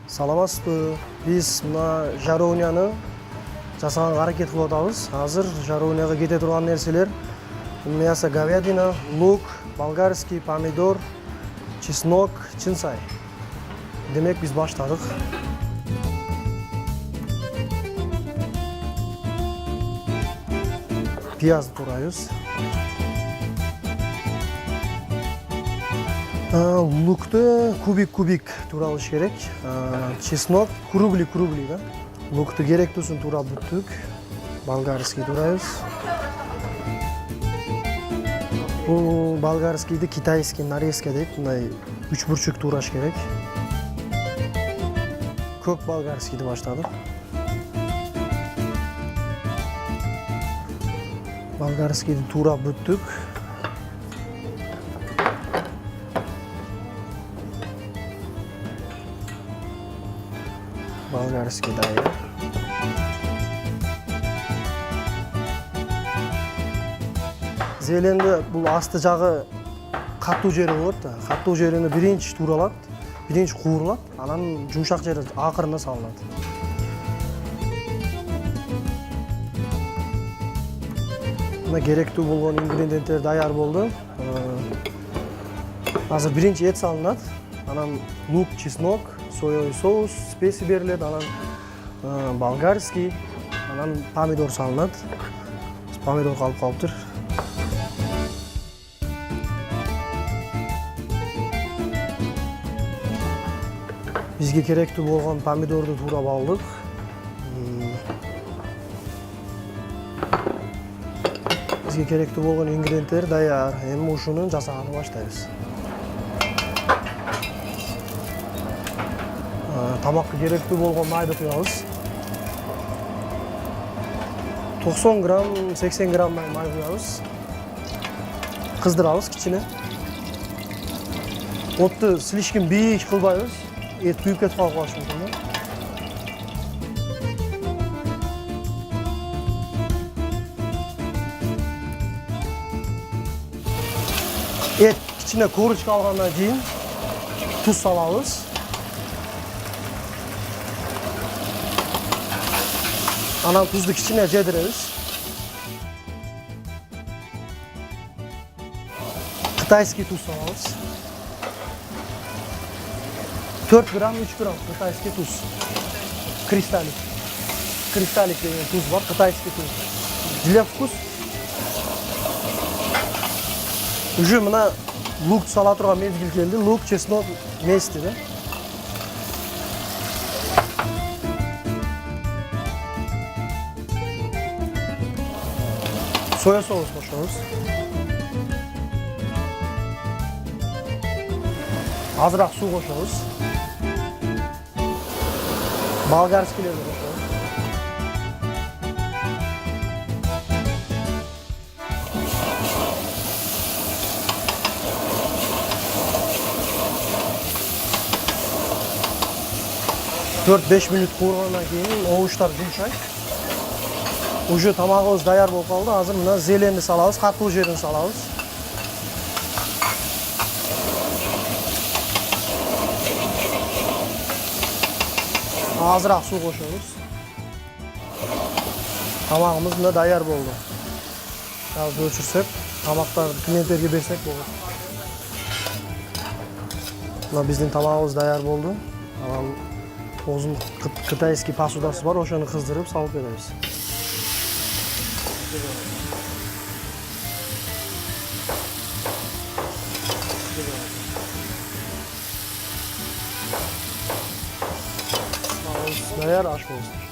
Саламатсызбы. Биз мына жаровняны жасаганга аракет кылып атабыз. Азыр жаровняга кете турган нерселер: мясо говядина, лук, болгарский, помидор, чеснок, чынсай. Демек биз баштадык. Пиязды турайбыз. Лукту кубик туралыш керек. Чеснок круглый, да. Лукту керектүүсүн турап бүттүк. Болгарский турайбыз. Бул болгарскийди китайский нарезка дейт. Мындай 3 бурчук тураш керек. Көк болгарскийди баштадык. Болгарскийди турап бүттүк. Болгарский дайыр. Зеленди бул асты жагы катуу жери болот да. Катуу жерини биринчи туралат, биринчи куурулат, анан жумшак жери акырында салынат. Мына керектүү болгон ингредиенттер даяр болду. Азыр биринчи эт салынат, анан лук, чеснок, соевый соус, спеси берилет, анан болгарский, анан помидор салынат. Помидор калып калыптыр. Бизге керектүү болгон помидорду туурап алдык. Бизге керектүү болгон ингредиенттер даяр. Эми ушуну жасаганды баштайбыз. Тамакка керектүү болгон майды куябыз. 90 грамм, 80 грамм май куябыз. Кыздырабыз кичине. Отту слишком бийик кылбайбыз. Эт күйүп кетип калышы мүмкүн. Эт кичине корочка алгандан кийин туз салабыз. Анан тузду кичине жедиребиз. Кытайский туз салабыз. 4 грамм, 3 грамм кытайский туз. Кристаллик. Кристаллик деген туз бар, кытайский туз. Для вкус. Уже мына лук сала турган мезгил келди. Лук, чеснок вместе, да? Соя соус кошобуз. Азыраак суу кошобуз. Болгарскийлерди кошобуз. Төрт 5 минут куургандан кийин овуштар жумшайт. Уже тамагыбыз даяр болуп калды. Азыр мына зеленди салабыз, катуу жерин салабыз. Азыраак суу кошобуз. Тамагыбыз мына даяр болду. Азыр өчүрсөк, тамактарды клиенттерге берсек болот. Мына биздин тамагыбыз даяр болду. Анан озун кытайский посудасы бар, ошону кыздырып салып беребиз. Dayar аш болсун.